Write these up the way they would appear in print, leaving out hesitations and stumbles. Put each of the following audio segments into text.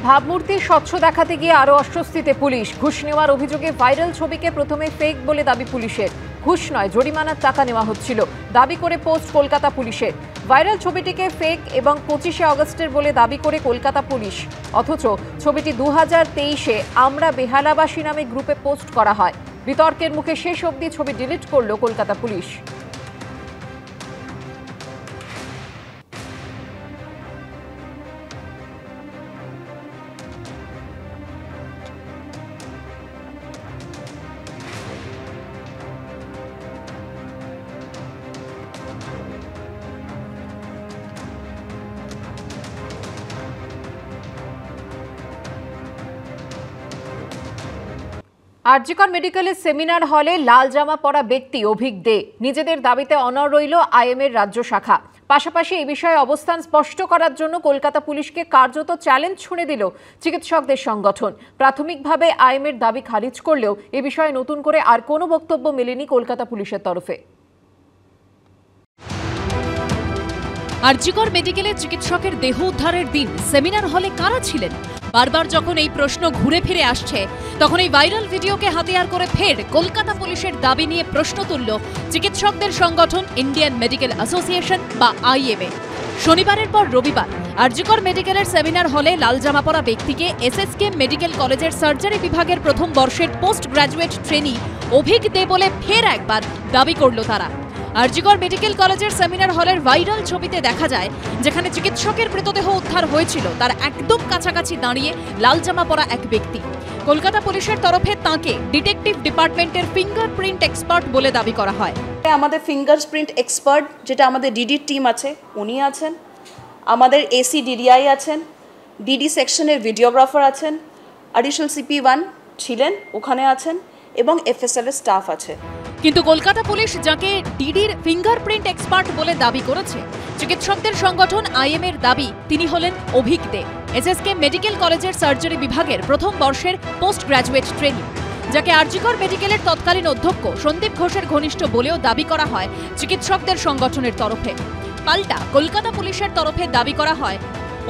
ভাবমূর্তি স্বচ্ছ দেখাতে গিয়ে আরও অস্বস্তিতে পুলিশ। ঘুষ নেওয়ার অভিযোগে ভাইরাল ছবিকে প্রথমে ফেক বলে দাবি পুলিশের। ঘুষ নয়, জরিমানার টাকা নেওয়া হচ্ছিল দাবি করে পোস্ট কলকাতা পুলিশের। ভাইরাল ছবিটিকে ফেক এবং 25শে আগস্টের বলে দাবি করে কলকাতা পুলিশ। অথচ ছবিটি 2023-এ আমরা বেহালাবাসী নামে গ্রুপে পোস্ট করা হয়। বিতর্কের মুখে শেষ অবধি ছবি ডিলিট করল কলকাতা পুলিশ। আরজিকর মেডিকেলের সেমিনার হলে লাল জামা পরা ব্যক্তি অভিক দে নিজেদের দাবিতে অনড় রইল আইএমের রাজ্য শাখা। পাশাপাশি এই বিষয়ে অবস্থান স্পষ্ট করার জন্য কলকাতা পুলিশকে কার্যত চ্যালেঞ্জ ছুড়ে দিল চিকিৎসকদের সংগঠন। প্রাথমিকভাবে আইএমের দাবি খারিজ করলেও এ বিষয়ে নতুন করে আর কোনো বক্তব্য মেলেনি কলকাতা পুলিশের তরফে। আরজিকর মেডিকেলের চিকিৎসকের দেহ উদ্ধারের দিন সেমিনার হলে কারা ছিলেন? বারবার যখন এই প্রশ্ন ঘুরে ফিরে আসছে, তখন এই ভাইরাল ভিডিওকে হাতিয়ার করে ফের কলকাতা পুলিশের দাবি নিয়ে প্রশ্ন তুলল চিকিৎসকদের সংগঠন ইন্ডিয়ান মেডিকেল অ্যাসোসিয়েশন বা আইএমএ। শনিবারের পর রবিবার আরজিকর মেডিকেলের সেমিনার হলে লাল জামা পরা ব্যক্তিকে এসএসকে মেডিকেল কলেজের সার্জারি বিভাগের প্রথম বর্ষের পোস্ট গ্র্যাজুয়েট ট্রেনি অভিক দে বলে ফের একবার দাবি করল তারা। আরজিকর মেডিকেল কলেজের সেমিনার হলের ভাইরাল ছবিতে দেখা যায়, যেখানে চিকিৎসকের মৃতদেহ উদ্ধার হয়েছিল তার একদম কাছাকাছি দাঁড়িয়ে লাল জামা পরা এক ব্যক্তি। কলকাতা পুলিশের তরফে তাঁকে ডিটেকটিভ ডিপার্টমেন্টের ফিঙ্গারপ্রিন্ট এক্সপার্ট বলে দাবি করা হয়। আমাদের ফিঙ্গারপ্রিন্ট এক্সপার্ট যেটা আমাদের ডিডির টিম আছে উনি আছেন, আমাদের এসি ডিডিআই আছেন, ডিডি সেকশনের ভিডিওগ্রাফার আছেন, অ্যাডিশনাল সিপি1 ছিলেন ওখানে আছেন এবং এফএসএল এর স্টাফ আছে। কিন্তু কলকাতা পুলিশ যাকে ডিডির ফিঙ্গারপ্রিন্ট এক্সপার্ট বলে দাবি করেছে, চিকিৎসকদের সংগঠন আইএমএর দাবি তিনি হলেন অভিক দে, এসএসকে মেডিকেল কলেজের সার্জারি বিভাগের প্রথম বর্ষের পোস্ট গ্র্যাজুয়েট ট্রেনি, যাকে আরজিকর মেডিকেলের তৎকালীন অধ্যক্ষ সন্দীপ ঘোষের ঘনিষ্ঠ বলেও দাবি করা হয় চিকিৎসকদের সংগঠনের তরফে। পাল্টা কলকাতা পুলিশের তরফে দাবি করা হয়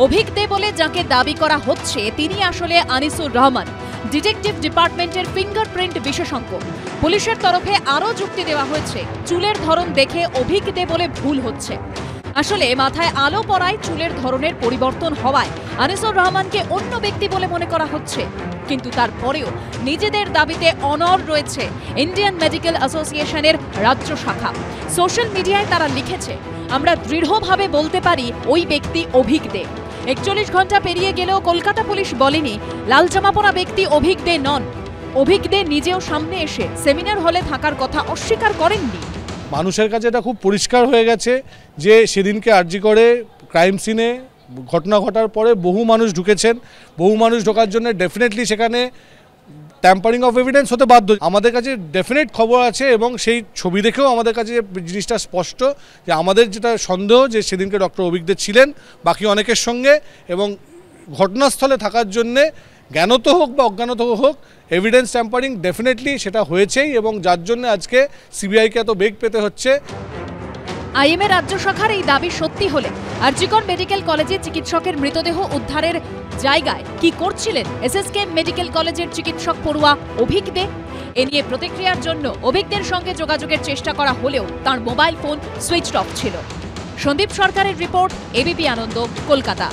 অভিক দে বলে যাকে দাবি করা হচ্ছে তিনি আসলে আনিসুর রহমান, ডিটেকটিভ ডিপার্টমেন্টের ফিঙ্গারপ্রিন্ট বিশেষজ্ঞ। পুলিশের তরফে আরও যুক্তি দেওয়া হয়েছে চুলের ধরন দেখে অভিক দে বলে ভুল হচ্ছে। আসলে মাথায় আলো পড়ায় চুলের ধরনের পরিবর্তন হওয়ায় আনিসুর রহমানকে অন্য ব্যক্তি বলে মনে করা হচ্ছে। কিন্তু তারপরেও নিজেদের দাবিতে অনড় রয়েছে ইন্ডিয়ান মেডিকেল অ্যাসোসিয়েশনের রাজ্য শাখা। সোশ্যাল মিডিয়ায় তারা লিখেছে, আমরা দৃঢ়ভাবে বলতে পারি ওই ব্যক্তি অভিক দে। 41 ঘন্টা পেরিয়ে গেলেও কলকাতা পুলিশ বলেনি লাল জামা পরা ব্যক্তি অভিক দে নন। অভিক দে নিজেও সামনে এসে সেমিনার হলে থাকার কথা অস্বীকার করেননি। মানুষের কাছে এটা খুব পরিষ্কার হয়ে গেছে যে সেদিনকে আরজিকরে ক্রাইম সিনে ঘটনা ঘটার পরে বহু মানুষ ঢুকেছেন। বহু মানুষ ঢোকার জন্য ডেফিনেটলি সেখানে ট্যাম্পারিং অফ এভিডেন্স হতে বাধ্য। আমাদের কাছে ডেফিনেট খবর আছে এবং সেই ছবি দেখেও আমাদের কাছে জিনিসটা স্পষ্ট যে আমাদের যেটা সন্দেহ যে সেদিনকে ডক্টর অভিক দে ছিলেন বাকি অনেকের সঙ্গে এবং ঘটনাস্থলে থাকার জন্যে জ্ঞানত হোক বা অজ্ঞানত হোক এভিডেন্স ট্যাম্পারিং ডেফিনেটলি সেটা হয়েছেই এবং যার জন্য আজকে সিবিআইকে এত বেগ পেতে হচ্ছে। আইএমএ রাজ্য শাখার এই দাবি সত্যি হলে আরজিকর মেডিকেল কলেজে চিকিৎসকের মৃতদেহ উদ্ধারের জায়গায় কি করছিলেন এসএসকে মেডিকেল কলেজের চিকিৎসক পড়ুয়া অভিক দে? এ নিয়ে প্রতিক্রিয়ার জন্য অভিকদের সঙ্গে যোগাযোগের চেষ্টা করা হলেও তার মোবাইল ফোন সুইচ অফ ছিল। সন্দীপ সরকারের রিপোর্ট, এবিপি আনন্দ, কলকাতা।